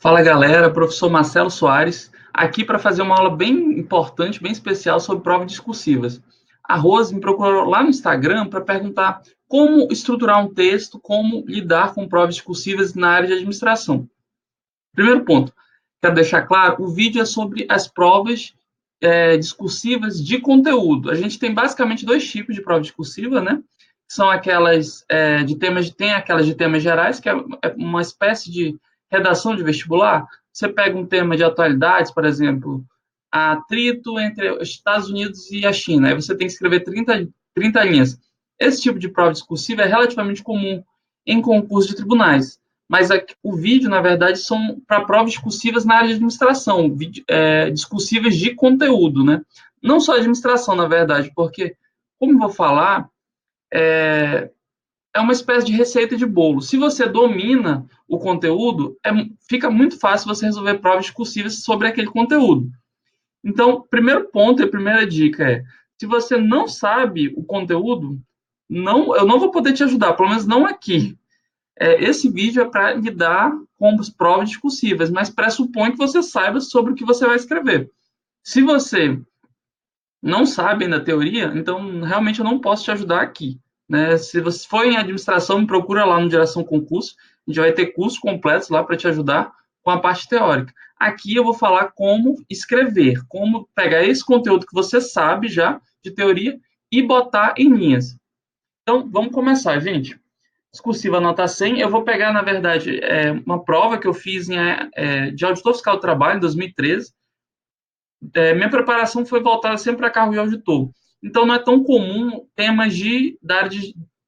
Fala galera, professor Marcelo Soares, aqui para fazer uma aula bem importante, bem especial sobre provas discursivas. A Rose me procurou lá no Instagram para perguntar como estruturar um texto, como lidar com provas discursivas na área de administração. Primeiro ponto, quero deixar claro, o vídeo é sobre as provas discursivas de conteúdo. A gente tem basicamente dois tipos de prova discursiva, né? São aquelas de temas, tem aquelas de temas gerais, que é uma espécie de redação de vestibular. Você pega um tema de atualidades, por exemplo, atrito entre os Estados Unidos e a China. Aí você tem que escrever 30 linhas. Esse tipo de prova discursiva é relativamente comum em concursos de tribunais. Mas o vídeo, na verdade, são para provas discursivas na área de administração, discursivas de conteúdo, né? Não só administração, na verdade, porque, como vou falar, é uma espécie de receita de bolo. Se você domina o conteúdo, fica muito fácil você resolver provas discursivas sobre aquele conteúdo. Então, primeiro ponto e a primeira dica é: se você não sabe o conteúdo, eu não vou poder te ajudar, pelo menos não aqui. Esse vídeo é para lidar com as provas discursivas, mas pressupõe que você saiba sobre o que você vai escrever. Se você não sabe ainda a teoria, então realmente eu não posso te ajudar aqui. Né? Se você for em administração, me procura lá no Direção Concurso, a gente vai ter cursos completos lá para te ajudar com a parte teórica. Aqui eu vou falar como escrever, como pegar esse conteúdo que você sabe já de teoria e botar em linhas. Então, vamos começar, gente. Discursiva nota 100, eu vou pegar, na verdade, uma prova que eu fiz de auditor fiscal do trabalho, em 2013. Minha preparação foi voltada sempre para cargo de auditor. Então, não é tão comum temas da área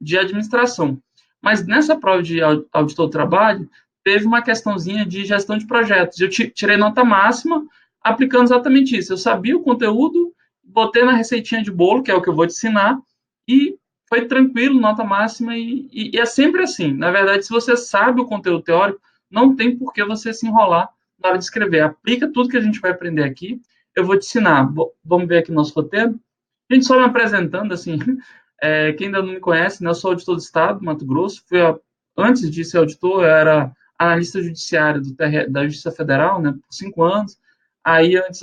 de administração. Mas nessa prova de auditor do trabalho, teve uma questãozinha de gestão de projetos. Eu tirei nota máxima aplicando exatamente isso. Eu sabia o conteúdo, botei na receitinha de bolo, que é o que eu vou te ensinar, e foi tranquilo, nota máxima, e é sempre assim. Na verdade, se você sabe o conteúdo teórico, não tem por que você se enrolar na hora de escrever. Aplica tudo que a gente vai aprender aqui. Eu vou te ensinar. Vamos ver aqui nosso roteiro. A gente só me apresentando, assim, quem ainda não me conhece, né, eu sou auditor do Estado, Mato Grosso. Antes de ser auditor, eu era analista judiciário da Justiça Federal, né, por 5 anos. Aí, antes,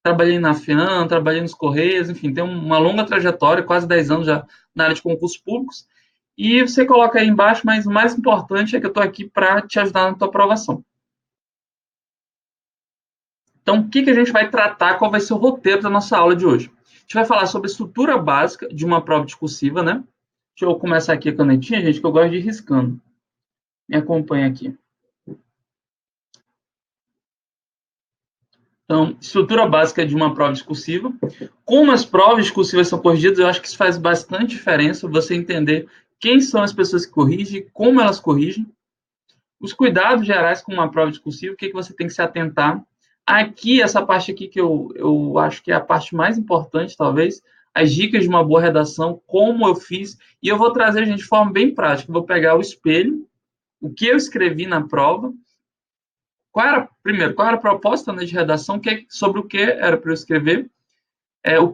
trabalhei na FIAN, trabalhei nos Correios, enfim, tem uma longa trajetória, quase 10 anos já na área de concursos públicos. E você coloca aí embaixo, mas o mais importante é que eu estou aqui para te ajudar na tua aprovação. Então, o que a gente vai tratar, qual vai ser o roteiro da nossa aula de hoje? A gente vai falar sobre a estrutura básica de uma prova discursiva, né? Deixa eu começar aqui a canetinha, gente, que eu gosto de ir riscando. Me acompanha aqui. Então, estrutura básica de uma prova discursiva. Como as provas discursivas são corrigidas, eu acho que isso faz bastante diferença, você entender quem são as pessoas que corrigem, como elas corrigem, os cuidados gerais com uma prova discursiva, o que você tem que se atentar. Aqui, essa parte aqui que eu acho que é a parte mais importante, talvez, as dicas de uma boa redação, como eu fiz, e eu vou trazer, gente, de forma bem prática. Eu vou pegar o espelho, o que eu escrevi na prova, qual era a proposta, né, de redação, sobre o que era para eu escrever,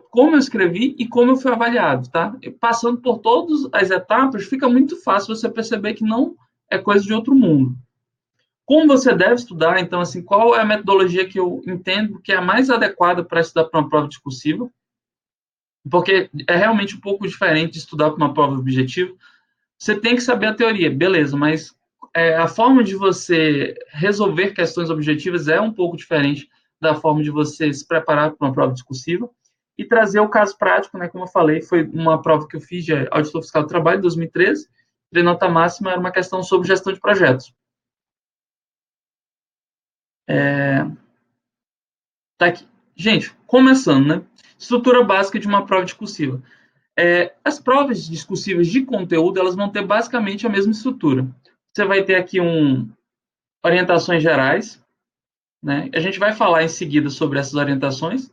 como eu escrevi e como eu fui avaliado, tá? Passando por todas as etapas, fica muito fácil você perceber que não é coisa de outro mundo. Como você deve estudar, então, assim, qual é a metodologia que eu entendo que é a mais adequada para estudar para uma prova discursiva? Porque é realmente um pouco diferente de estudar para uma prova objetiva. Você tem que saber a teoria, beleza, mas a forma de você resolver questões objetivas é um pouco diferente da forma de você se preparar para uma prova discursiva. E trazer o caso prático, né, como eu falei, foi uma prova que eu fiz de auditor fiscal do trabalho, em 2013, de nota máxima, era uma questão sobre gestão de projetos. Tá aqui. Gente, começando, né? Estrutura básica de uma prova discursiva. As provas discursivas de conteúdo, elas vão ter basicamente a mesma estrutura. Você vai ter aqui orientações gerais, né? A gente vai falar em seguida sobre essas orientações,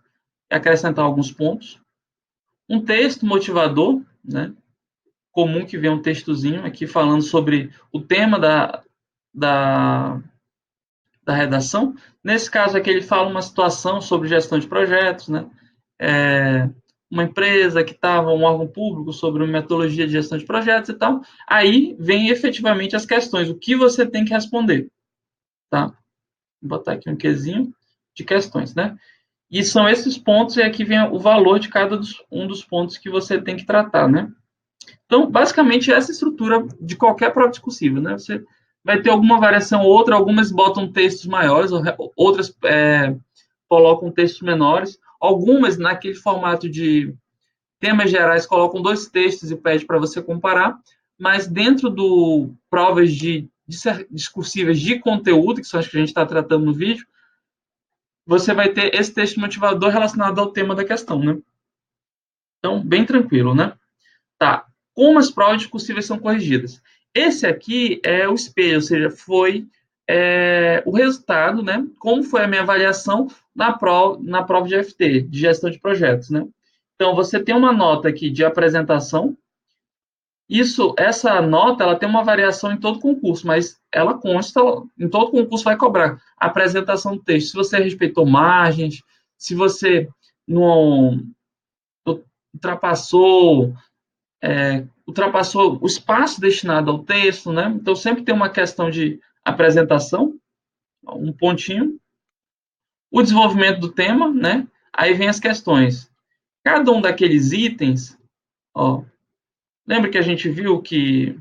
acrescentar alguns pontos. Um texto motivador, né? Comum que vem um textozinho aqui falando sobre o tema da, da redação. Nesse caso aqui, ele fala uma situação sobre gestão de projetos, né? Uma empresa que estava, um órgão público, sobre uma metodologia de gestão de projetos e tal. Aí vem efetivamente as questões, o que você tem que responder. tá? Vou botar aqui um quezinho de questões, né? E são esses pontos, e aqui vem o valor de cada um dos pontos que você tem que tratar, né? Então, basicamente, essa estrutura de qualquer prova discursiva, né? Você vai ter alguma variação ou outra, algumas botam textos maiores, outras colocam textos menores, algumas naquele formato de temas gerais colocam 2 textos e pede para você comparar, mas dentro do provas discursivas de conteúdo, que são as que a gente está tratando no vídeo, você vai ter esse texto motivador relacionado ao tema da questão, né? Então, bem tranquilo, né? Tá. Como as provas discursivas são corrigidas? Esse aqui é o espelho, ou seja, foi o resultado, né? Como foi a minha avaliação na prova de FT, de gestão de projetos, né? Então, você tem uma nota aqui de apresentação. Essa nota, ela tem uma variação em todo concurso, mas ela consta, em todo concurso vai cobrar a apresentação do texto. Se você respeitou margens, se você não ultrapassou o espaço destinado ao texto, né? Então, sempre tem uma questão de apresentação, um pontinho. O desenvolvimento do tema, né? Aí vem as questões. Cada um daqueles itens, ó, lembra que a gente viu que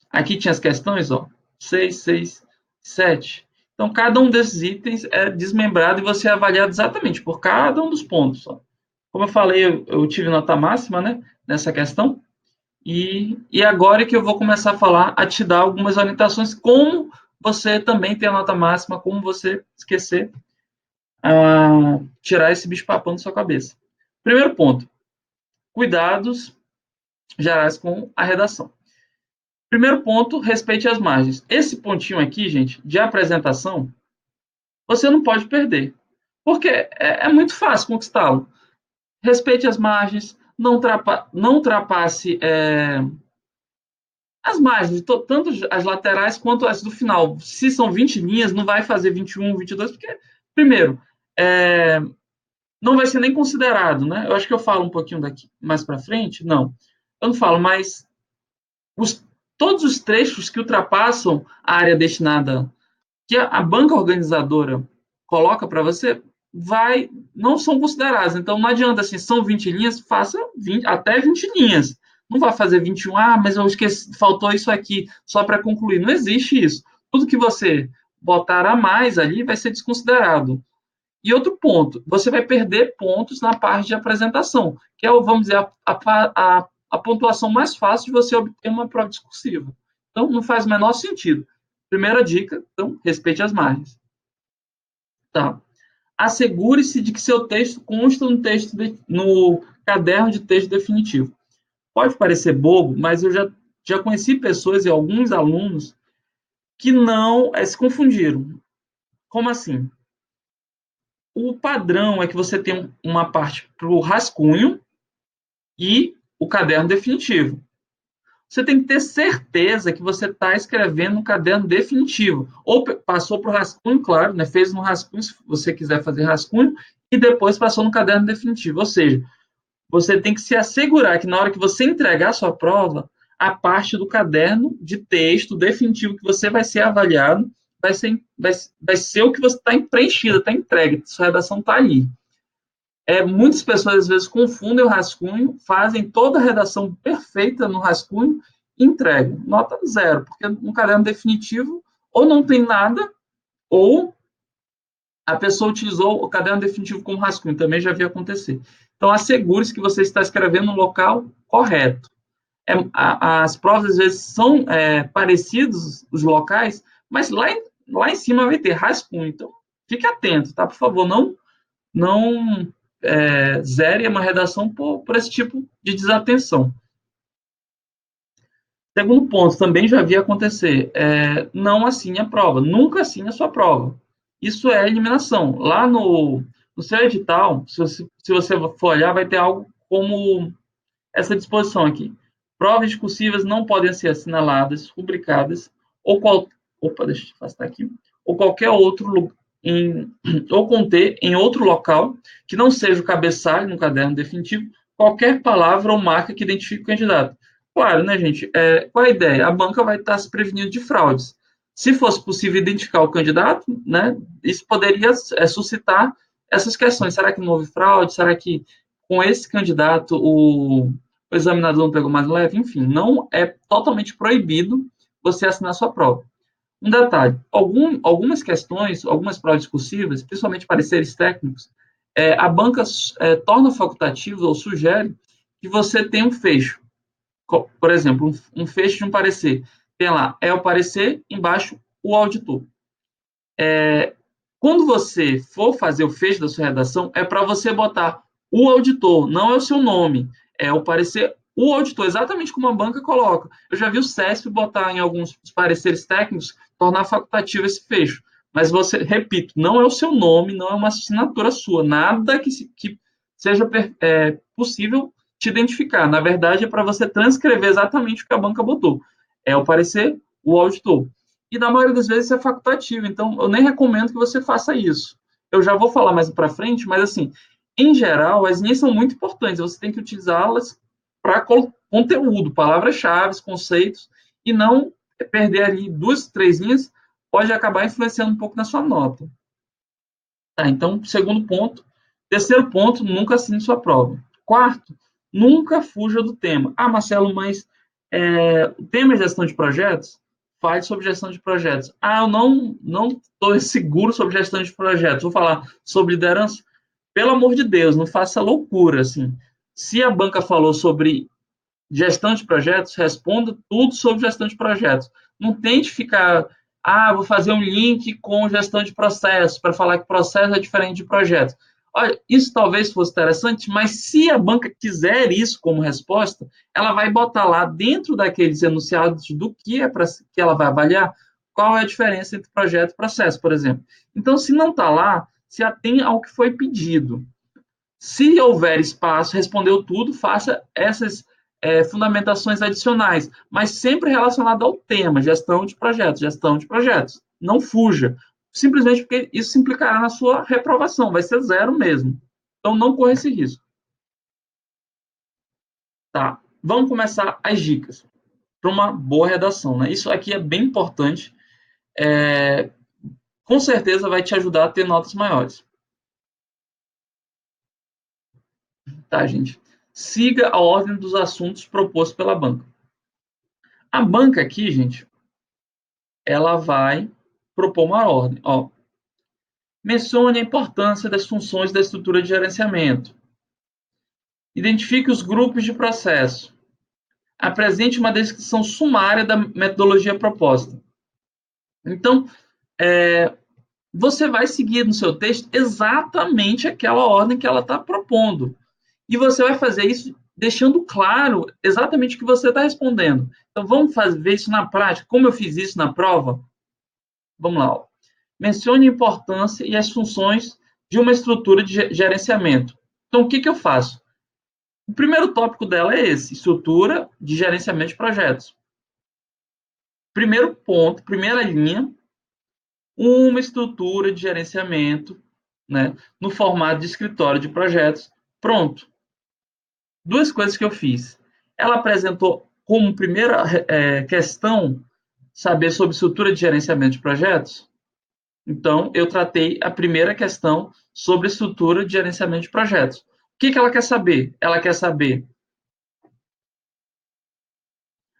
aqui tinha as questões, ó, 6, 6, 7. Então, cada um desses itens é desmembrado e você é avaliado exatamente por cada um dos pontos. Ó. Como eu falei, eu tive nota máxima, né, nessa questão. E agora é que eu vou começar a falar, a te dar algumas orientações, como você também tem a nota máxima, como você esquecer, tirar esse bicho-papão da sua cabeça. Primeiro ponto, cuidados gerais com a redação. Primeiro ponto, respeite as margens. Esse pontinho aqui, gente, de apresentação, você não pode perder, porque é muito fácil conquistá-lo. Respeite as margens, não ultrapasse as margens, tanto as laterais quanto as do final. Se são 20 linhas, não vai fazer 21, 22, porque, primeiro, não vai ser nem considerado, né? Eu acho que eu falo um pouquinho daqui mais para frente, não. Eu não falo, mas todos os trechos que ultrapassam a área destinada, que a banca organizadora coloca para você, não são considerados. Então, não adianta, assim, são 20 linhas, faça até 20 linhas. Não vai fazer 21, mas eu esqueci, faltou isso aqui, só para concluir. Não existe isso. Tudo que você botar a mais ali vai ser desconsiderado. E outro ponto, você vai perder pontos na parte de apresentação, que é, vamos dizer, a pontuação mais fácil de você obter uma prova discursiva. Então, não faz o menor sentido. Primeira dica, então, respeite as margens. Tá. Assegure-se de que seu texto consta no caderno de texto definitivo. Pode parecer bobo, mas eu já conheci pessoas e alguns alunos que não se confundiram. Como assim? O padrão é que você tem uma parte para o rascunho e o caderno definitivo. Você tem que ter certeza que você está escrevendo no caderno definitivo. Ou passou para o rascunho, claro, né? Fez no rascunho, se você quiser fazer rascunho, e depois passou no caderno definitivo. Ou seja, você tem que se assegurar que na hora que você entregar a sua prova, a parte do caderno de texto definitivo que você vai ser avaliado vai ser o que você está preenchido, está entregue, sua redação está ali. Muitas pessoas às vezes confundem o rascunho, fazem toda a redação perfeita no rascunho e entregam. Nota 0, porque no caderno definitivo ou não tem nada, ou a pessoa utilizou o caderno definitivo como rascunho. Também já vi acontecer. Então, assegure-se que você está escrevendo no local correto. As provas às vezes são parecidos, os locais, mas lá em cima vai ter rascunho. Então, fique atento, tá? Por favor, não zere uma redação por esse tipo de desatenção. Segundo ponto, também já vi acontecer, não assine a prova, nunca assine a sua prova. Isso é eliminação. Lá no seu edital, se você for olhar, vai ter algo como essa disposição aqui. Provas discursivas não podem ser assinaladas, rubricadas, deixa eu afastar aqui, ou qualquer outro ou conter em outro local que não seja o cabeçalho no caderno definitivo qualquer palavra ou marca que identifique o candidato. Claro, né, gente? Qual a ideia? A banca vai estar se prevenindo de fraudes. Se fosse possível identificar o candidato, né, isso poderia suscitar essas questões. Será que não houve fraude? Será que com esse candidato o examinador não pegou mais leve? Enfim, não é totalmente proibido você assinar sua prova. Um detalhe, algumas questões, algumas provas discursivas, principalmente pareceres técnicos, a banca torna facultativo ou sugere que você tenha um fecho. Por exemplo, um fecho de um parecer. Tem lá, é o parecer, embaixo, o auditor. Quando você for fazer o fecho da sua redação, é para você botar o auditor, não é o seu nome. É o parecer, o auditor, exatamente como a banca coloca. Eu já vi o CESP botar em alguns pareceres técnicos, tornar facultativo esse fecho. Mas você, repito, não é o seu nome, não é uma assinatura sua, nada que seja possível te identificar. Na verdade, é para você transcrever exatamente o que a banca botou. É o parecer, o auditor. E na maioria das vezes é facultativo, então eu nem recomendo que você faça isso. Eu já vou falar mais para frente, mas assim, em geral, as linhas são muito importantes, você tem que utilizá-las para conteúdo, palavras-chave, conceitos, e não perder ali duas, três linhas, pode acabar influenciando um pouco na sua nota. Tá, então, segundo ponto. Terceiro ponto, nunca assine sua prova. Quarto, nunca fuja do tema. Ah, Marcelo, mas o tema é gestão de projetos? Fale sobre gestão de projetos. Ah, eu não estou seguro sobre gestão de projetos. Vou falar sobre liderança? Pelo amor de Deus, não faça loucura, assim. Se a banca falou sobre gestão de projetos, responda tudo sobre gestão de projetos. Não tente ficar, vou fazer um link com gestão de processos, para falar que processo é diferente de projeto. Olha, isso talvez fosse interessante, mas se a banca quiser isso como resposta, ela vai botar lá dentro daqueles enunciados do que é para que ela vai avaliar, qual é a diferença entre projeto e processo, por exemplo. Então, se não está lá, se atém ao que foi pedido. Se houver espaço, respondeu tudo, faça essas fundamentações adicionais, mas sempre relacionado ao tema, gestão de projetos, gestão de projetos. Não fuja, simplesmente porque isso implicará na sua reprovação, vai ser zero mesmo. Então, não corra esse risco. Tá, vamos começar as dicas para uma boa redação. Né? Isso aqui é bem importante, com certeza vai te ajudar a ter notas maiores. Tá, gente? Siga a ordem dos assuntos propostos pela banca. A banca aqui, gente, ela vai propor uma ordem. Ó, mencione a importância das funções da estrutura de gerenciamento. Identifique os grupos de processo. Apresente uma descrição sumária da metodologia proposta. Então, você vai seguir no seu texto exatamente aquela ordem que ela está propondo. E você vai fazer isso deixando claro exatamente o que você está respondendo. Então, vamos ver isso na prática. Como eu fiz isso na prova? Vamos lá. Ó. Mencione a importância e as funções de uma estrutura de gerenciamento. Então, o que eu faço? O primeiro tópico dela é esse, estrutura de gerenciamento de projetos. Primeiro ponto, primeira linha, uma estrutura de gerenciamento, né, no formato de escritório de projetos. Pronto. Duas coisas que eu fiz. Ela apresentou como primeira questão saber sobre estrutura de gerenciamento de projetos. Então, eu tratei a primeira questão sobre estrutura de gerenciamento de projetos. O que ela quer saber? Ela quer saber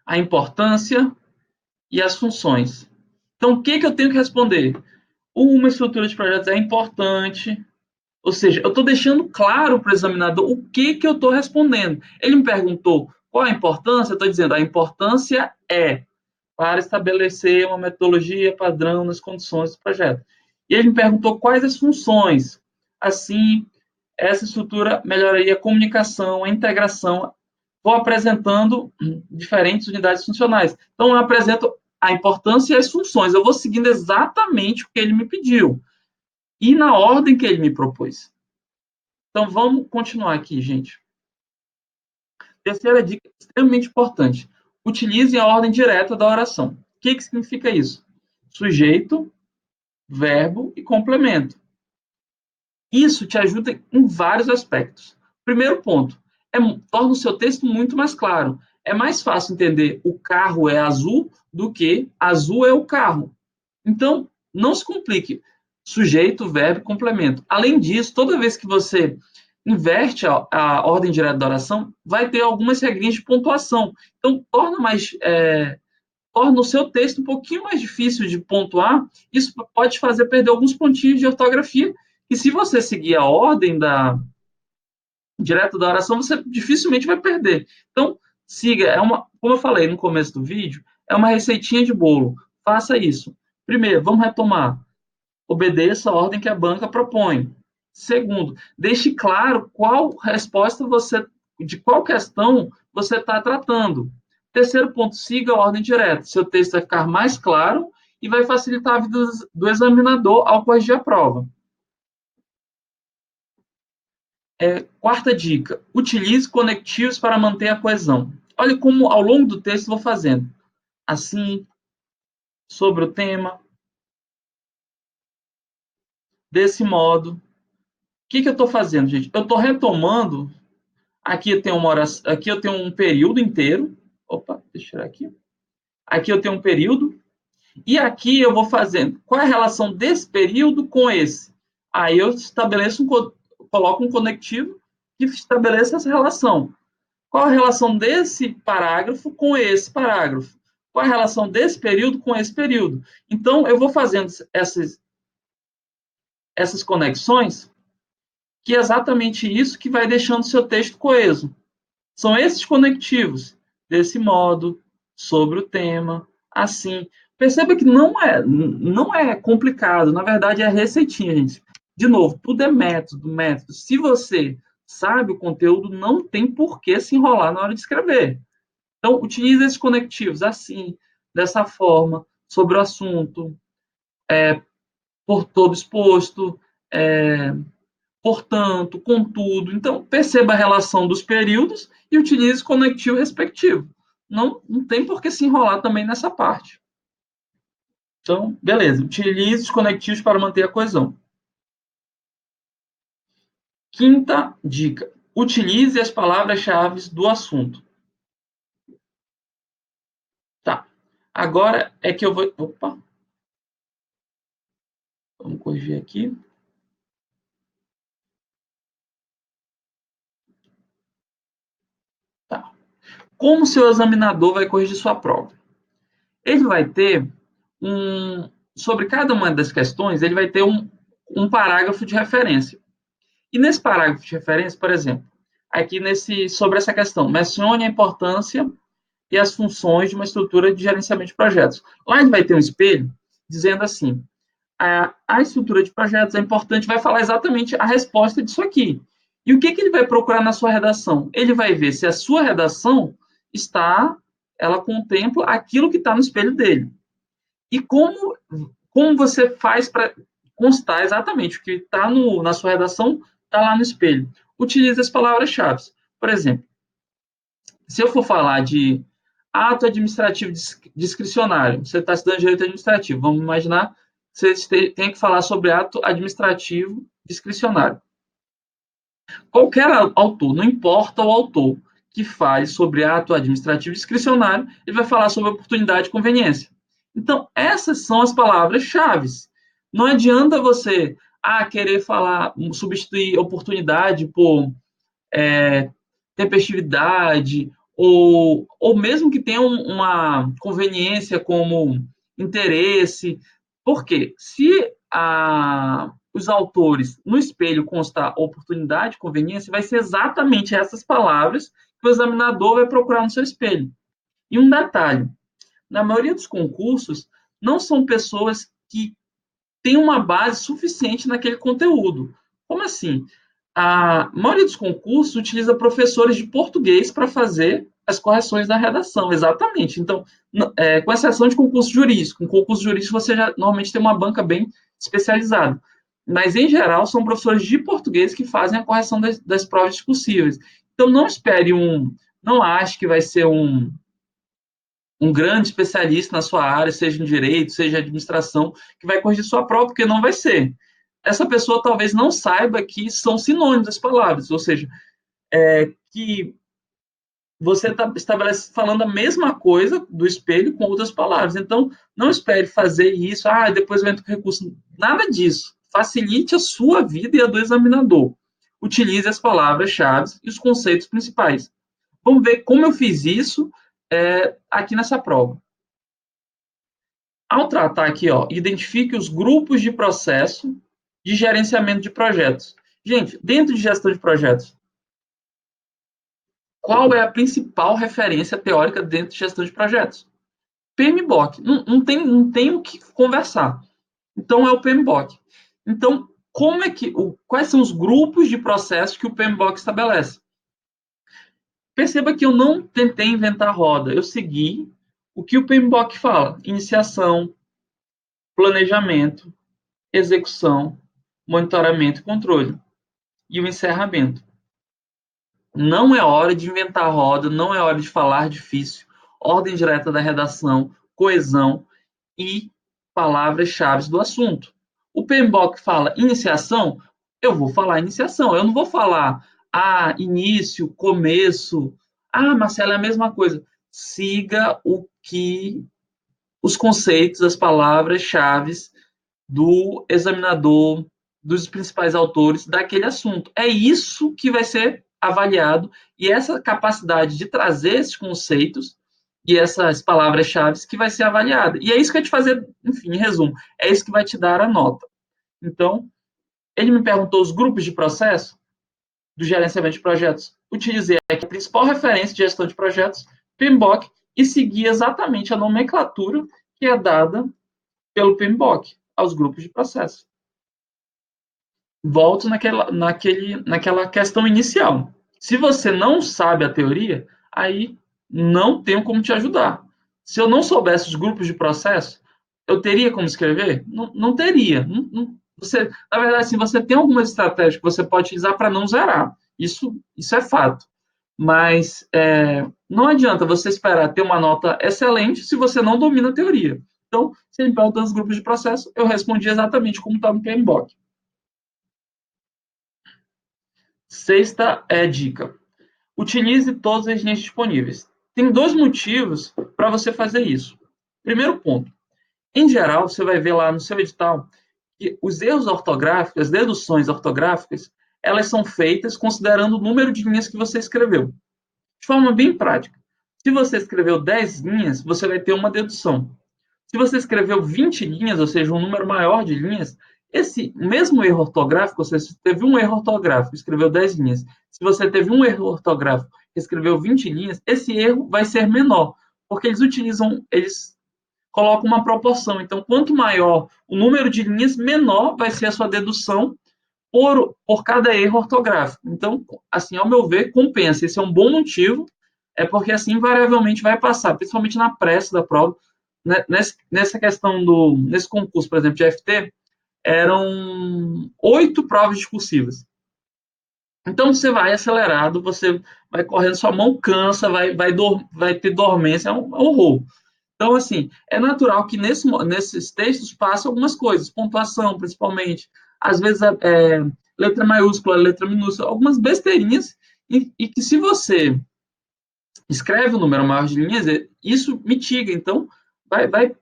a importância e as funções. Então, o que eu tenho que responder? Uma estrutura de projetos é importante, ou seja, eu estou deixando claro para o examinador o que eu estou respondendo. Ele me perguntou qual a importância, eu estou dizendo a importância é para estabelecer uma metodologia padrão nas condições do projeto. E ele me perguntou quais as funções. Assim, essa estrutura melhoraria a comunicação, a integração. Vou apresentando diferentes unidades funcionais. Então, eu apresento a importância e as funções. Eu vou seguindo exatamente o que ele me pediu e na ordem que ele me propôs. Então, vamos continuar aqui, gente. Terceira dica extremamente importante. Utilize a ordem direta da oração. O que significa isso? Sujeito, verbo e complemento. Isso te ajuda em vários aspectos. Primeiro ponto, torna o seu texto muito mais claro. É mais fácil entender o carro é azul do que azul é o carro. Então, não se complique. Sujeito, verbo, complemento. Além disso, toda vez que você inverte a ordem direta da oração, vai ter algumas regrinhas de pontuação. Então, torna o seu texto um pouquinho mais difícil de pontuar. Isso pode fazer perder alguns pontinhos de ortografia. E se você seguir a ordem direta da oração, você dificilmente vai perder. Então, siga. Como eu falei no começo do vídeo, é uma receitinha de bolo. Faça isso. Primeiro, vamos retomar. Obedeça a ordem que a banca propõe. Segundo, deixe claro de qual questão você está tratando. Terceiro ponto, siga a ordem direta. Seu texto vai ficar mais claro e vai facilitar a vida do examinador ao corrigir a prova. Quarta dica, utilize conectivos para manter a coesão. Olha como ao longo do texto vou fazendo. Assim, sobre o tema, desse modo. O que eu estou fazendo, gente? Eu estou retomando. Aqui eu tenho aqui eu tenho um período inteiro. Opa, deixa eu tirar aqui. Aqui eu tenho um período. E aqui eu vou fazendo. Qual é a relação desse período com esse? Aí eu coloco um conectivo que estabeleça essa relação. Qual a relação desse parágrafo com esse parágrafo? Qual a relação desse período com esse período? Então, eu vou fazendo essas conexões, que é exatamente isso que vai deixando o seu texto coeso. São esses conectivos, desse modo, sobre o tema, assim. Perceba que não é complicado, na verdade é receitinha, gente. De novo, tudo é método, método. Se você sabe o conteúdo, não tem por que se enrolar na hora de escrever. Então, utilize esses conectivos assim, dessa forma, sobre o assunto, por todo exposto, portanto, contudo. Então, perceba a relação dos períodos e utilize o conectivo respectivo. Não tem por que se enrolar também nessa parte. Então, beleza. Utilize os conectivos para manter a coesão. Quinta dica. Utilize as palavras-chave do assunto. Tá. Agora é que eu vou... Opa. Vamos corrigir aqui. Tá. Como o seu examinador vai corrigir sua prova? Ele vai ter sobre cada uma das questões, ele vai ter um parágrafo de referência. E nesse parágrafo de referência, por exemplo, aqui sobre essa questão, mencione a importância e as funções de uma estrutura de gerenciamento de projetos. Lá ele vai ter um espelho dizendo assim, a estrutura de projetos é importante, vai falar exatamente a resposta disso aqui. E o que ele vai procurar na sua redação? Ele vai ver se a sua redação ela contempla aquilo que está no espelho dele. E como você faz para constar exatamente o que está na sua redação, está lá no espelho? Utilize as palavras-chave. Por exemplo, se eu for falar de ato administrativo discricionário, você está estudando direito administrativo, vamos imaginar que você tem que falar sobre ato administrativo discricionário. Qualquer autor, não importa o autor que fale sobre ato administrativo discricionário, ele vai falar sobre oportunidade e conveniência. Então, essas são as palavras-chave. Não adianta você querer substituir oportunidade por tempestividade, ou mesmo que tenha uma conveniência como interesse. Por quê? Se os autores, no espelho, constar oportunidade, conveniência, vai ser exatamente essas palavras que o examinador vai procurar no seu espelho. E um detalhe, na maioria dos concursos, não são pessoas que têm uma base suficiente naquele conteúdo. Como assim? A maioria dos concursos utiliza professores de português para fazer as correções da redação, exatamente. Então, com exceção de concurso jurídico. Com concurso jurídico, você já normalmente tem uma banca bem especializada. Mas, em geral, são professores de português que fazem a correção das provas discursivas. Então, não espere não ache que vai ser um grande especialista na sua área, seja em direito, seja em administração, que vai corrigir sua prova, porque não vai ser. Essa pessoa talvez não saiba que são sinônimos das palavras, ou seja, que você está falando a mesma coisa do espelho com outras palavras. Então, não espere fazer isso, depois eu entro com recurso. Nada disso. Facilite a sua vida e a do examinador. Utilize as palavras-chave e os conceitos principais. Vamos ver como eu fiz isso aqui nessa prova. Ao tratar aqui, identifique os grupos de processo de gerenciamento de projetos. Gente, dentro de gestão de projetos, qual é a principal referência teórica dentro de gestão de projetos? PMBOK. Não tem o que conversar. Então, é o PMBOK. Então, quais são os grupos de processos que o PMBOK estabelece? Perceba que eu não tentei inventar a roda. Eu segui o que o PMBOK fala. Iniciação, planejamento, execução, monitoramento e controle. E o encerramento. Não é hora de inventar a roda, não é hora de falar difícil. Ordem direta da redação, coesão e palavras-chave do assunto. O PMBOK fala iniciação, eu vou falar iniciação. Eu não vou falar início, começo. Marcelo, é a mesma coisa. Siga os conceitos, as palavras-chave do examinador, dos principais autores daquele assunto. É isso que vai ser avaliado e essa capacidade de trazer esses conceitos e essas palavras-chave que vai ser avaliada. E é isso que vai te fazer, enfim, em resumo, é isso que vai te dar a nota. Então, ele me perguntou os grupos de processo do gerenciamento de projetos. Utilizei aqui a principal referência de gestão de projetos, PMBOK, e segui exatamente a nomenclatura que é dada pelo PMBOK aos grupos de processo. Volto naquela questão inicial. Se você não sabe a teoria, aí não tenho como te ajudar. Se eu não soubesse os grupos de processo, eu teria como escrever? Não teria. Na verdade, assim, você tem algumas estratégias que você pode utilizar para não zerar. Isso é fato. Mas não adianta você esperar ter uma nota excelente se você não domina a teoria. Então, se ele perguntou os grupos de processo, eu respondi exatamente como está no PMBOK. Sexta dica. Utilize todas as linhas disponíveis. Tem dois motivos para você fazer isso. Primeiro ponto. Em geral, você vai ver lá no seu edital que os erros ortográficos, as deduções ortográficas, elas são feitas considerando o número de linhas que você escreveu. De forma bem prática. Se você escreveu 10 linhas, você vai ter uma dedução. Se você escreveu 20 linhas, ou seja, um número maior de linhas, esse mesmo erro ortográfico, ou seja, se teve um erro ortográfico, escreveu 10 linhas, se você teve um erro ortográfico, escreveu 20 linhas, esse erro vai ser menor, porque eles colocam uma proporção. Então, quanto maior o número de linhas, menor vai ser a sua dedução por cada erro ortográfico. Então, assim, ao meu ver, compensa. Esse é um bom motivo, porque assim, invariavelmente vai passar, principalmente na pressa da prova. Nessa questão nesse concurso, por exemplo, de FT, eram 8 provas discursivas. Então, você vai acelerado, você vai correndo, sua mão cansa, vai ter dormência, é um horror. Então, assim, é natural que nesses textos passem algumas coisas, pontuação, principalmente, às vezes letra maiúscula, letra minúscula, algumas besteirinhas, e que se você escreve o número maior de linhas, isso mitiga, então vai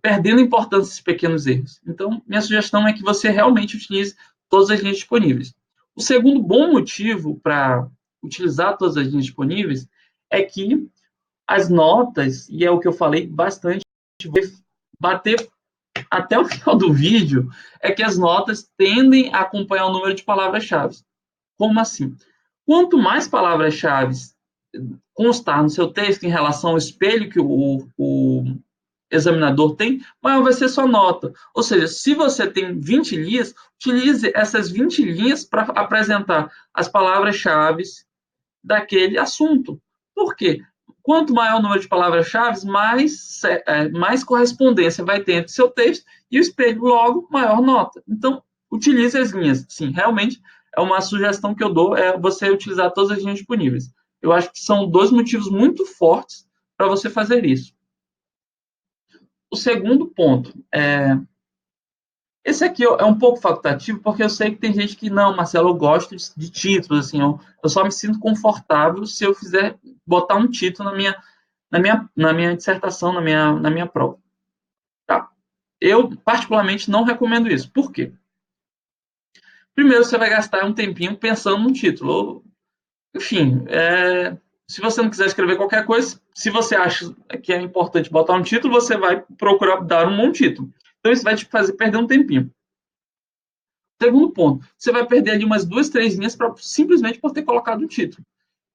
perdendo importância esses pequenos erros. Então, minha sugestão é que você realmente utilize todas as linhas disponíveis. O segundo bom motivo para utilizar todas as linhas disponíveis é que as notas, e é o que eu falei bastante, bater até o final do vídeo, é que as notas tendem a acompanhar o número de palavras-chave. Como assim? Quanto mais palavras-chave constar no seu texto em relação ao espelho que o examinador tem, maior vai ser sua nota. Ou seja, se você tem 20 linhas, utilize essas 20 linhas para apresentar as palavras-chave daquele assunto. Por quê? Quanto maior o número de palavras-chave, mais correspondência vai ter entre seu texto e o espelho, logo, maior nota. Então, utilize as linhas. Sim, realmente, é uma sugestão que eu dou, é você utilizar todas as linhas disponíveis. Eu acho que são dois motivos muito fortes para você fazer isso. O segundo ponto Esse aqui é um pouco facultativo, porque eu sei que tem gente que, não, Marcelo, eu gosto de títulos, assim, eu só me sinto confortável se eu fizer, botar um título na minha dissertação, na minha prova. Tá? Eu, particularmente, não recomendo isso. Por quê? Primeiro, você vai gastar um tempinho pensando no título. Enfim, se você não quiser escrever qualquer coisa, se você acha que é importante botar um título, você vai procurar dar um bom título. Então, isso vai te fazer perder um tempinho. Segundo ponto, você vai perder ali umas 2, 3 linhas simplesmente por ter colocado um título.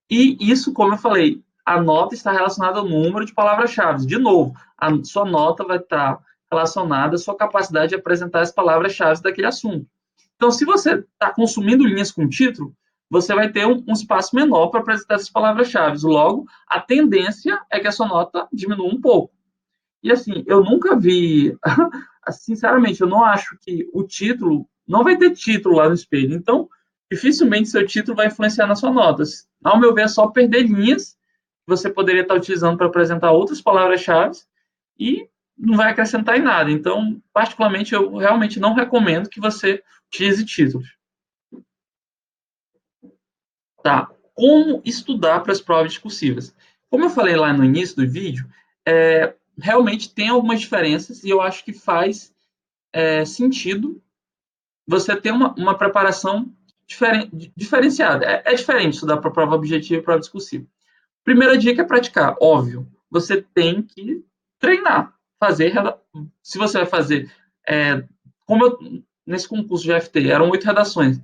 E isso, como eu falei, a nota está relacionada ao número de palavras-chave. De novo, a sua nota vai estar relacionada à sua capacidade de apresentar as palavras-chave daquele assunto. Então, se você está consumindo linhas com título, você vai ter um espaço menor para apresentar essas palavras-chave. Logo, a tendência é que a sua nota diminua um pouco. E assim, eu nunca vi, sinceramente, eu não acho que o título, não vai ter título lá no espelho, então dificilmente seu título vai influenciar nas suas notas. Ao meu ver, é só perder linhas que você poderia estar utilizando para apresentar outras palavras-chave e não vai acrescentar em nada. Então, particularmente, eu realmente não recomendo que você utilize títulos. Tá? Como estudar para as provas discursivas? Como eu falei lá no início do vídeo, realmente tem algumas diferenças e eu acho que faz sentido você ter uma preparação diferenciada. É diferente estudar para prova objetiva e prova discursiva. Primeira dica é praticar, óbvio. Você tem que treinar, fazer. Se você vai fazer, como nesse concurso de FT, eram 8 redações,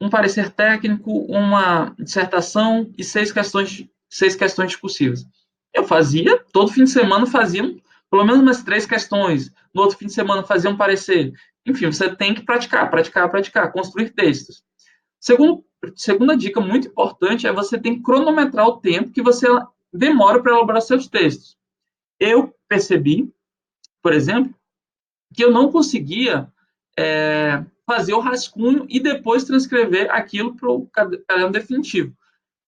um parecer técnico, uma dissertação e 6 questões discursivas. Eu fazia, todo fim de semana fazia pelo menos umas 3 questões, no outro fim de semana fazia um parecer. Enfim, você tem que praticar, praticar, praticar, construir textos. Segunda dica muito importante é você tem que cronometrar o tempo que você demora para elaborar seus textos. Eu percebi, por exemplo, que eu não conseguia fazer o rascunho e depois transcrever aquilo para o caderno definitivo.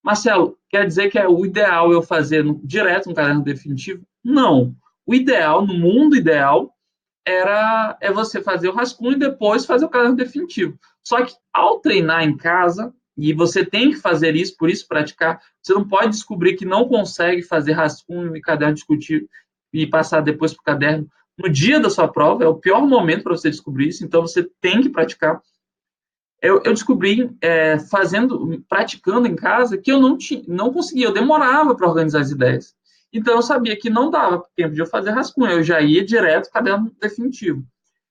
Marcelo, quer dizer que é o ideal eu fazer direto no caderno definitivo? Não. O ideal, no mundo ideal, é você fazer o rascunho e depois fazer o caderno definitivo. Só que ao treinar em casa, e você tem que fazer isso, por isso praticar, você não pode descobrir que não consegue fazer rascunho e caderno discutivo e passar depois para o caderno no dia da sua prova, é o pior momento para você descobrir isso, então você tem que praticar. Eu descobri, praticando em casa, que eu não conseguia, eu demorava para organizar as ideias. Então eu sabia que não dava tempo de eu fazer rascunho, eu já ia direto para caderno definitivo.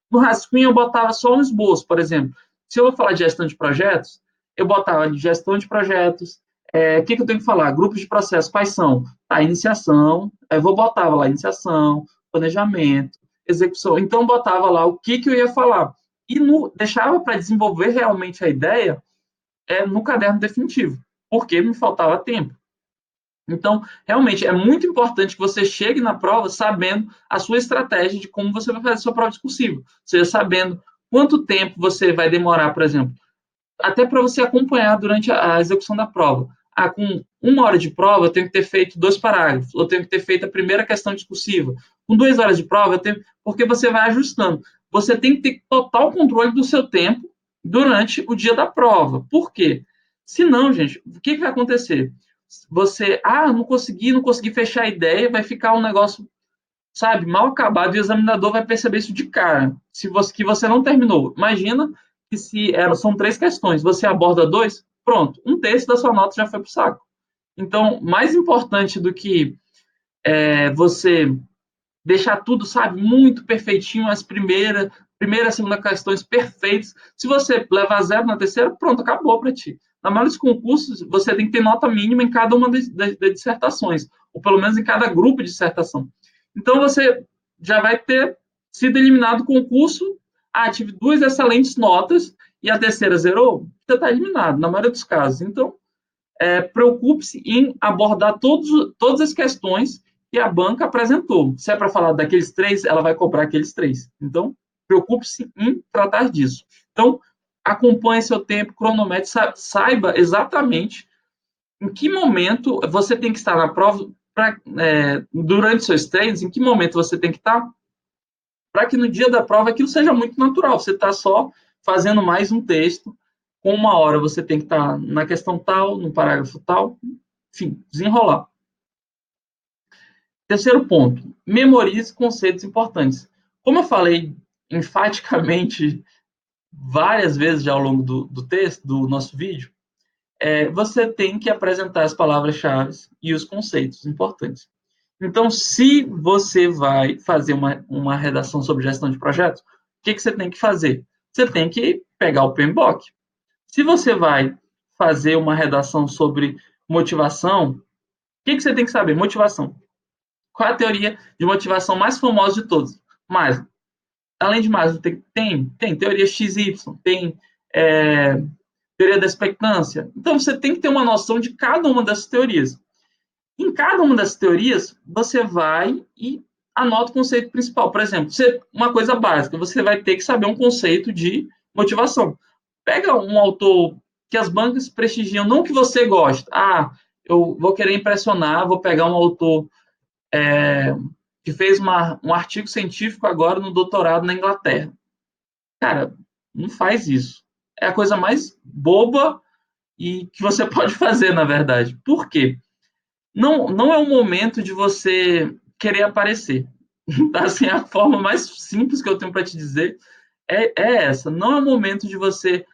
No rascunho eu botava só um esboço, por exemplo. Se eu vou falar de gestão de projetos, eu botava de gestão de projetos, o que eu tenho que falar? Grupos de processo, quais são? A iniciação, eu botava lá iniciação, planejamento, execução. Então, eu botava lá o que eu ia falar. E deixava para desenvolver realmente a ideia no caderno definitivo, porque me faltava tempo. Então, realmente, é muito importante que você chegue na prova sabendo a sua estratégia de como você vai fazer a sua prova discursiva. Ou seja, sabendo quanto tempo você vai demorar, por exemplo, até para você acompanhar durante a execução da prova. Com 1 hora de prova, eu tenho que ter feito 2 parágrafos, eu tenho que ter feito a primeira questão discursiva. Com 2 horas de prova, porque você vai ajustando. Você tem que ter total controle do seu tempo durante o dia da prova. Por quê? Se não, gente, o que vai acontecer? Você, não consegui fechar a ideia, vai ficar um negócio, sabe, mal acabado, e o examinador vai perceber isso de cara, que você não terminou. Imagina que são 3 questões, você aborda 2, pronto, 1/3 da sua nota já foi para o saco. Então, mais importante do que você deixar tudo, sabe, muito perfeitinho, as primeira, segunda questões perfeitas. Se você levar 0 na terceira, pronto, acabou para ti. Na maioria dos concursos, você tem que ter nota mínima em cada uma das dissertações, ou pelo menos em cada grupo de dissertação. Então, você já vai ter sido eliminado do concurso. Tive 2 excelentes notas e a terceira zerou, você está eliminado, na maioria dos casos. Então, preocupe-se em abordar todas as questões que a banca apresentou. Se é para falar daqueles 3, ela vai cobrar aqueles 3. Então, preocupe-se em tratar disso. Então, acompanhe seu tempo, cronometre, saiba exatamente em que momento você tem que estar na prova, durante seus treinos, em que momento você tem que estar para que no dia da prova aquilo seja muito natural. Você está só fazendo mais um texto, com uma hora você tem que estar na questão tal, no parágrafo tal, enfim, desenrolar. Terceiro ponto, memorize conceitos importantes. Como eu falei enfaticamente várias vezes já ao longo do texto, do nosso vídeo, você tem que apresentar as palavras-chave e os conceitos importantes. Então, se você vai fazer uma redação sobre gestão de projetos, o que você tem que fazer? Você tem que pegar o PMBOK. Se você vai fazer uma redação sobre motivação, o que você tem que saber? Motivação. Qual é a teoria de motivação mais famosa de todos? Maslow. Além de Maslow, tem teoria XY, tem teoria da expectância. Então, você tem que ter uma noção de cada uma dessas teorias. Em cada uma das teorias, você vai e anota o conceito principal. Por exemplo, uma coisa básica, você vai ter que saber um conceito de motivação. Pega um autor que as bancas prestigiam, não que você gosta. Ah, eu vou querer impressionar, vou pegar um autor que fez um artigo científico agora no doutorado na Inglaterra. Cara, não faz isso. É a coisa mais boba e que você pode fazer, na verdade. Por quê? Não é o momento de você querer aparecer. Assim, a forma mais simples que eu tenho para te dizer é essa. Não é o momento de você,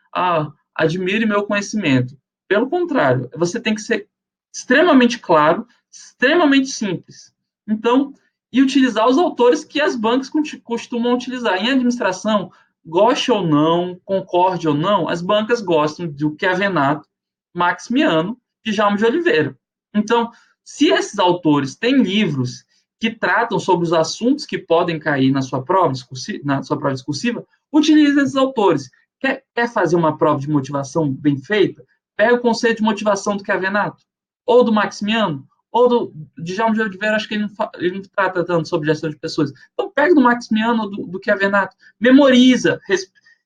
admire meu conhecimento. Pelo contrário, você tem que ser extremamente claro, extremamente simples. Então, e utilizar os autores que as bancas costumam utilizar. Em administração, goste ou não, concorde ou não, as bancas gostam do Chiavenato, Maximiano e Jaume de Oliveira. Então, se esses autores têm livros que tratam sobre os assuntos que podem cair na sua prova discursiva, utilize esses autores. Quer fazer uma prova de motivação bem feita? Pega o conceito de motivação do Chiavenato, ou do Maximiano, ou de Jaume de Oliveira, acho que ele não trata tanto sobre gestão de pessoas. Então, pega do Maximiano ou do Chiavenato, memoriza,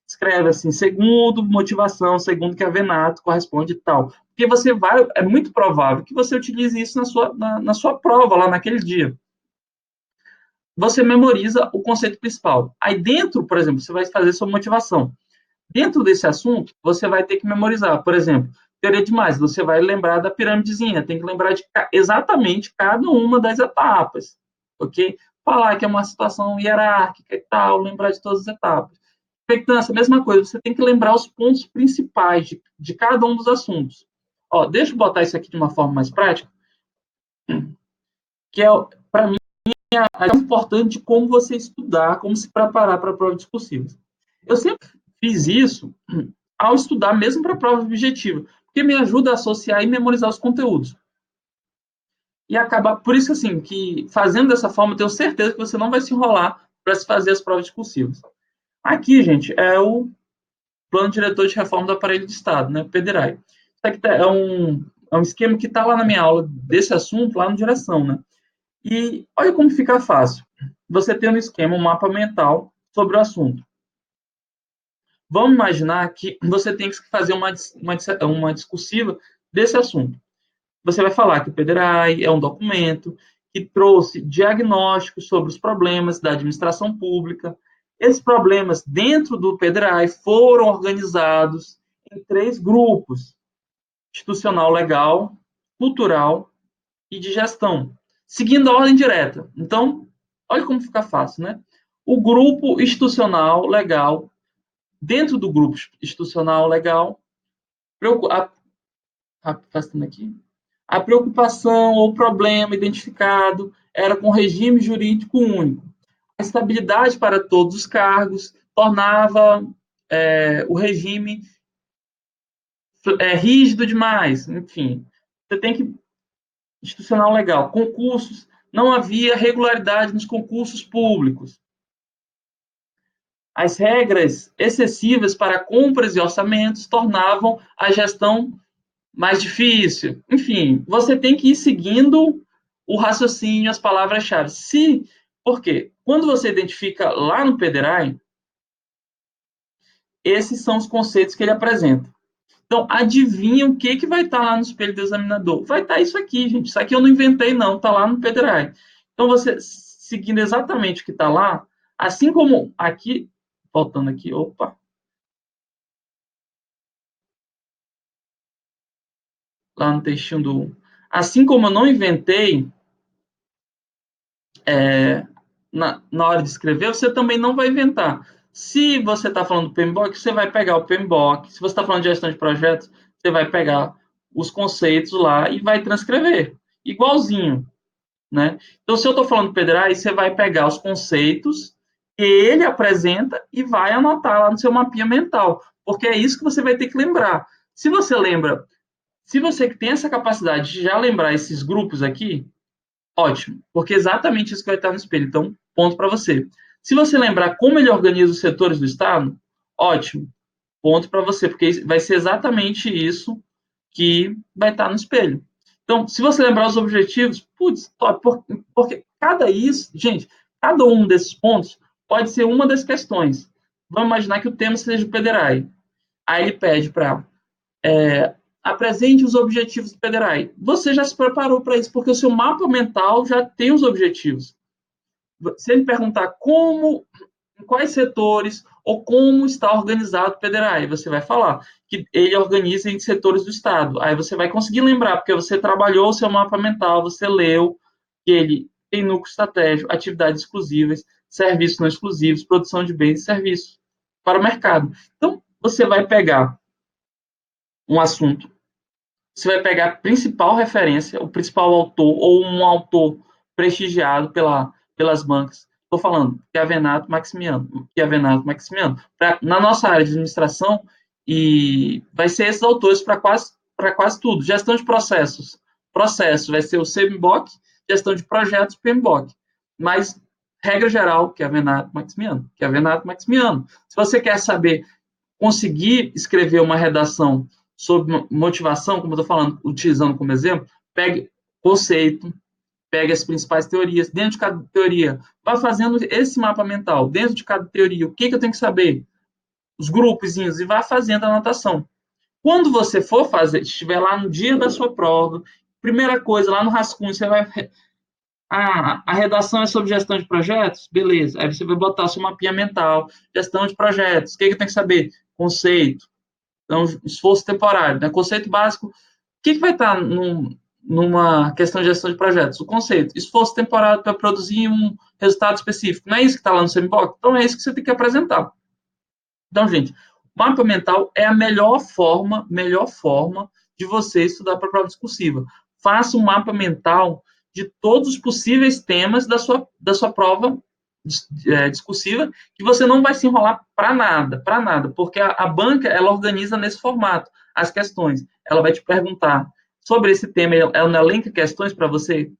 escreve assim, segundo motivação, segundo Chiavenato, corresponde tal. Porque é muito provável que você utilize isso na sua prova, lá naquele dia. Você memoriza o conceito principal. Aí dentro, por exemplo, você vai fazer sua motivação. Dentro desse assunto, você vai ter que memorizar. Por exemplo, teoria de mais, você vai lembrar da pirâmidezinha, tem que lembrar de exatamente cada uma das etapas, ok? Falar que é uma situação hierárquica e tal, lembrar de todas as etapas. Expectância, mesma coisa, você tem que lembrar os pontos principais de cada um dos assuntos. Deixa eu botar isso aqui de uma forma mais prática, que é, para mim, a importante de como você estudar, como se preparar para provas discursivas. Eu sempre fiz isso ao estudar mesmo para prova objetiva, porque me ajuda a associar e memorizar os conteúdos. E acaba, por isso assim, que fazendo dessa forma, eu tenho certeza que você não vai se enrolar para se fazer as provas discursivas. Aqui, gente, é o Plano Diretor de Reforma do Aparelho de Estado, né, PDRAE. Isso aqui é um esquema que está lá na minha aula desse assunto, lá no Direção, né? E olha como fica fácil. Você tem um esquema, um mapa mental sobre o assunto. Vamos imaginar que você tem que fazer uma discursiva desse assunto. Você vai falar que o PDRAE é um documento que trouxe diagnósticos sobre os problemas da administração pública. Esses problemas dentro do PDRAE foram organizados em 3 grupos: institucional legal, cultural e de gestão, seguindo a ordem direta. Então, olha como fica fácil, né? O grupo institucional legal, dentro do grupo institucional legal, a preocupação ou problema identificado era com regime jurídico único. A estabilidade para todos os cargos tornava o regime rígido demais. Enfim, você tem que institucional legal. Concursos, não havia regularidade nos concursos públicos. As regras excessivas para compras e orçamentos tornavam a gestão mais difícil. Enfim, você tem que ir seguindo o raciocínio, as palavras-chave. Por quê? Quando você identifica lá no PDRAE, esses são os conceitos que ele apresenta. Então, adivinha o que vai estar lá no espelho do examinador? Vai estar isso aqui, gente. Isso aqui eu não inventei, não. Está lá no PDRAE. Então, você, seguindo exatamente o que está lá, Assim como aqui, voltando aqui, opa, lá no textinho do... Assim como eu não inventei na hora de escrever, você também não vai inventar. Se você está falando do PMBOK, você vai pegar o PMBOK. Se você está falando de gestão de projetos, você vai pegar os conceitos lá e vai transcrever. Igualzinho, né? Então, se eu estou falando do PDRAI, você vai pegar os conceitos que ele apresenta e vai anotar lá no seu mapinha mental. Porque é isso que você vai ter que lembrar. Se você lembra, se você tem essa capacidade de já lembrar esses grupos aqui, ótimo, porque é exatamente isso que vai estar no espelho. Então, ponto para você. Se você lembrar como ele organiza os setores do Estado, ótimo, ponto para você, porque vai ser exatamente isso que vai estar no espelho. Então, se você lembrar os objetivos, putz, top, porque cada isso, gente, cada um desses pontos pode ser uma das questões. Vamos imaginar que o tema seja o PDRAI. Aí ele pede para apresente os objetivos do PDRAI. Você já se preparou para isso, porque o seu mapa mental já tem os objetivos. Se ele perguntar como, em quais setores ou como está organizado o PDRAI, você vai falar que ele organiza em setores do Estado. Aí você vai conseguir lembrar, porque você trabalhou o seu mapa mental, você leu que ele tem núcleo estratégico, atividades exclusivas, serviços não exclusivos, produção de bens e serviços para o mercado. Então, você vai pegar um assunto, você vai pegar a principal referência, o principal autor ou um autor prestigiado pelas bancas. Estou falando Chiavenato Maximiano. Na nossa área de administração, e vai ser esses autores para quase tudo. Gestão de processos. Processo vai ser o CMBOK, gestão de projetos, PMBOK. Mas, regra geral, Chiavenato Maximiano. Se você quer saber, conseguir escrever uma redação sobre motivação, como eu estou falando, utilizando como exemplo, pegue conceito, pegue as principais teorias, dentro de cada teoria, vá fazendo esse mapa mental, dentro de cada teoria, o que eu tenho que saber, os grupos, e vá fazendo a anotação. Quando você for fazer, estiver lá no dia da sua prova, primeira coisa, lá no rascunho, você vai... a redação é sobre gestão de projetos? Beleza. Aí você vai botar o seu mapinha mental, gestão de projetos, o que eu tenho que saber? Conceito, então, esforço temporário, né? Conceito básico. O que vai estar numa questão de gestão de projetos? O conceito, esforço temporário para produzir um resultado específico. Não é isso que está lá no CMBOK? Então, é isso que você tem que apresentar. Então, gente, mapa mental é a melhor forma de você estudar para a prova discursiva. Faça um mapa mental de todos os possíveis temas da sua prova discursiva, que você não vai se enrolar para nada, porque a banca, ela organiza nesse formato as questões. Ela vai te perguntar sobre esse tema, ela elenca questões para você,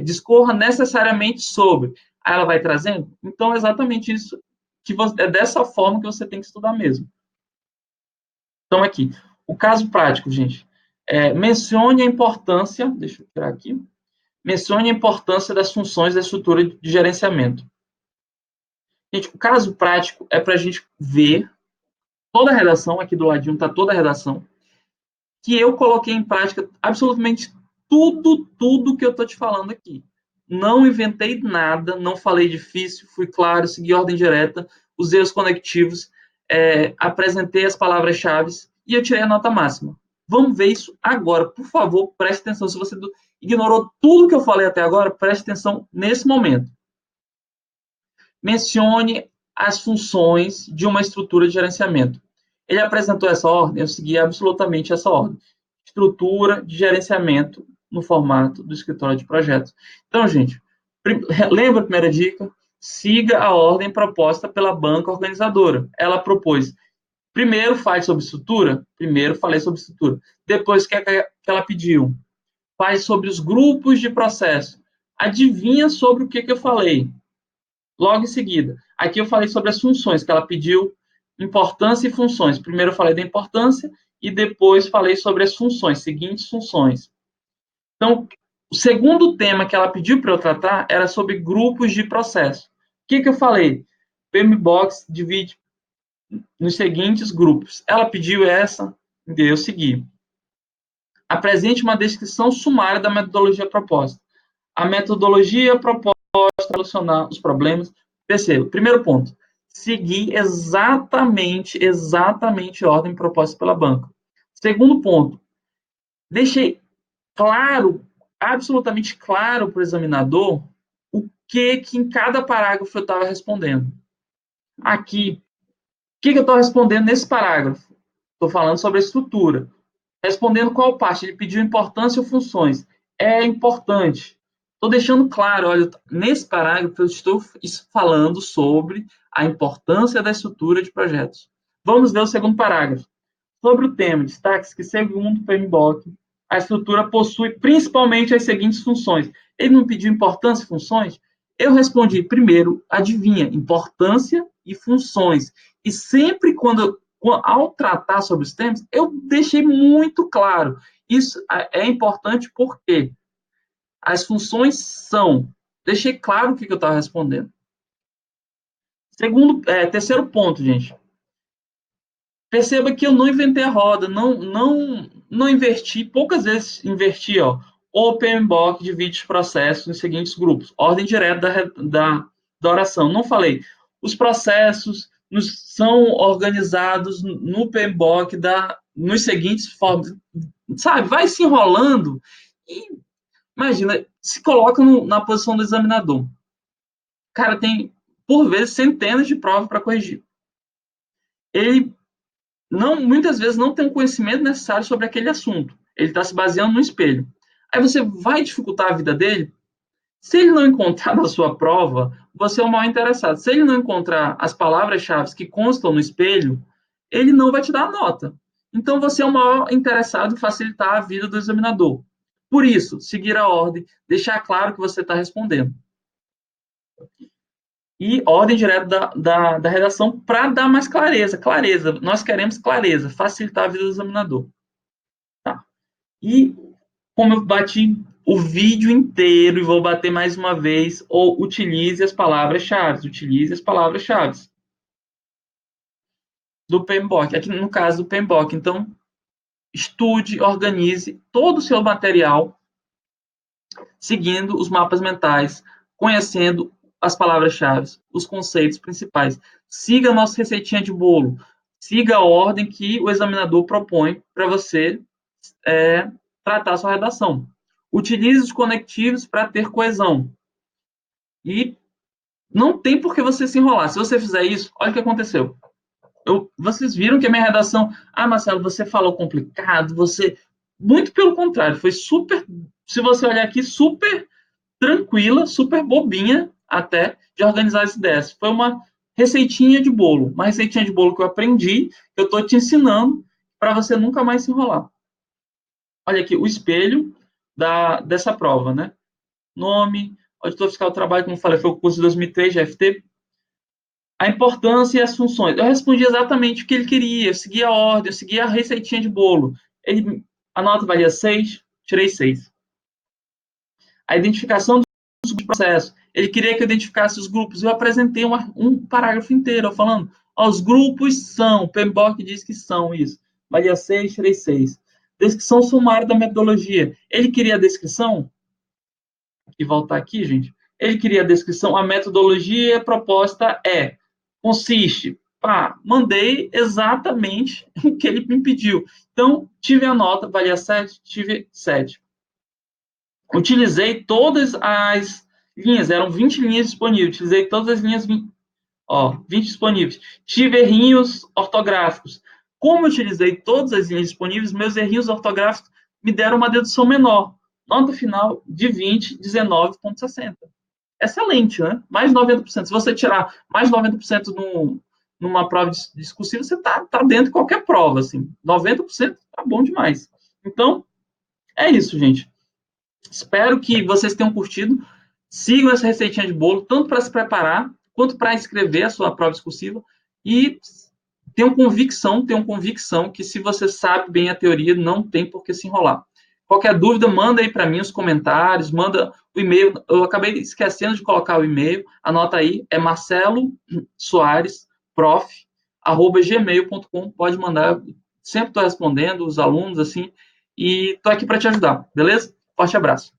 discorra necessariamente sobre. Aí ela vai trazendo. Então, é exatamente isso, é dessa forma que você tem que estudar mesmo. Então, aqui, o caso prático, gente. Mencione a importância, deixa eu tirar aqui, mencione a importância das funções da estrutura de gerenciamento. Gente, o caso prático é para a gente ver toda a redação, aqui do ladinho está toda a redação, que eu coloquei em prática absolutamente tudo que eu estou te falando aqui. Não inventei nada, não falei difícil, fui claro, segui ordem direta, usei os conectivos, apresentei as palavras-chave e eu tirei a nota máxima. Vamos ver isso agora. Por favor, preste atenção. Se você ignorou tudo que eu falei até agora, preste atenção nesse momento. Mencione as funções de uma estrutura de gerenciamento. Ele apresentou essa ordem, eu segui absolutamente essa ordem. Estrutura de gerenciamento no formato do escritório de projetos. Então, gente, lembra a primeira dica? Siga a ordem proposta pela banca organizadora. Ela propôs, primeiro fale sobre estrutura, primeiro falei sobre estrutura. Depois, o que ela pediu? Fale sobre os grupos de processo. Adivinha sobre o que eu falei? Logo em seguida, aqui eu falei sobre as funções, que ela pediu importância e funções. Primeiro eu falei da importância e depois falei sobre as funções, seguintes funções. Então, o segundo tema que ela pediu para eu tratar era sobre grupos de processo. O que eu falei? PMBOK divide nos seguintes grupos. Ela pediu essa, e eu segui. Apresente uma descrição sumária da metodologia proposta. A metodologia proposta para solucionar os problemas Perceba, primeiro ponto, seguir exatamente a ordem proposta pela banca. Segundo ponto, deixei claro, absolutamente claro para o examinador o que em cada parágrafo eu estava respondendo. Aqui, o que eu estou respondendo nesse parágrafo? Estou falando sobre a estrutura. Respondendo qual parte? Ele pediu importância ou funções. É importante. Estou deixando claro, olha, nesse parágrafo eu estou falando sobre a importância da estrutura de projetos. Vamos ver o segundo parágrafo. Sobre o tema, destaque que, segundo o PMBOK, a estrutura possui principalmente as seguintes funções. Ele não pediu importância e funções? Eu respondi, primeiro, adivinha, importância e funções. E sempre ao tratar sobre os temas, eu deixei muito claro. Isso é importante porque as funções são. Deixei claro o que eu estava respondendo. Terceiro ponto, gente. Perceba que eu não inventei a roda, não inverti, poucas vezes inverti, ó. O PMBOK divide os processos nos seguintes grupos. Ordem direta da oração. Não falei. Os processos são organizados no PMBOK nos seguintes formas. Sabe, vai se enrolando e, imagina, se coloca na posição do examinador. O cara tem, por vezes, centenas de provas para corrigir. Ele muitas vezes não tem o conhecimento necessário sobre aquele assunto. Ele está se baseando no espelho. Aí você vai dificultar a vida dele? Se ele não encontrar na sua prova, você é o mal interessado. Se ele não encontrar as palavras-chave que constam no espelho, ele não vai te dar a nota. Então você é o maior interessado em facilitar a vida do examinador. Por isso, seguir a ordem, deixar claro que você está respondendo. E ordem direta da redação para dar mais clareza. Clareza, nós queremos clareza, facilitar a vida do examinador. Tá. E como eu bati o vídeo inteiro e vou bater mais uma vez, ou utilize as palavras-chave, do PMBOK, aqui no caso do PMBOK. Então, estude, organize todo o seu material seguindo os mapas mentais, conhecendo as palavras-chave, os conceitos principais. Siga a nossa receitinha de bolo. Siga a ordem que o examinador propõe para você tratar a sua redação. Utilize os conectivos para ter coesão. E não tem por que você se enrolar. Se você fizer isso, olha o que aconteceu. Vocês viram que a minha redação... Ah, Marcelo, você falou complicado, Muito pelo contrário, foi super... Se você olhar aqui, super tranquila, super bobinha até, de organizar as ideias. Foi uma receitinha de bolo. Uma receitinha de bolo que eu aprendi, que eu estou te ensinando, para você nunca mais se enrolar. Olha aqui, o espelho dessa prova, né? Nome, auditor fiscal do trabalho, como eu falei, foi o curso de 2003, GFT. A importância e as funções. Eu respondi exatamente o que ele queria, eu segui a ordem, eu segui a receitinha de bolo. A nota valia 6, tirei 6. A identificação dos processos. Ele queria que eu identificasse os grupos. Eu apresentei um parágrafo inteiro falando, os grupos são, o PMBOK diz que são isso. Valia 6, tirei 6. Descrição sumária da metodologia. Ele queria a descrição? E voltar aqui, gente. Ele queria a descrição. A metodologia proposta consiste. Mandei exatamente o que ele me pediu. Então, tive a nota, valia 7, tive 7. Utilizei todas as linhas, eram 20 linhas disponíveis. Utilizei todas as linhas 20 disponíveis. Tive errinhos ortográficos. Como eu utilizei todas as linhas disponíveis, meus errinhos ortográficos me deram uma dedução menor. Nota final de 20, 19,60. Excelente, né? Mais 90%. Se você tirar mais 90% numa prova discursiva, você está dentro de qualquer prova. Assim. 90% tá bom demais. Então, é isso, gente. Espero que vocês tenham curtido. Sigam essa receitinha de bolo, tanto para se preparar, quanto para escrever a sua prova discursiva. E tenham convicção que se você sabe bem a teoria, não tem por que se enrolar. Qualquer dúvida, manda aí para mim os comentários, manda o e-mail. Eu acabei esquecendo de colocar o e-mail. Anota aí, é marcelosoaresprof@gmail.com. Pode mandar. Sempre estou respondendo os alunos, assim. E estou aqui para te ajudar, beleza? Forte abraço.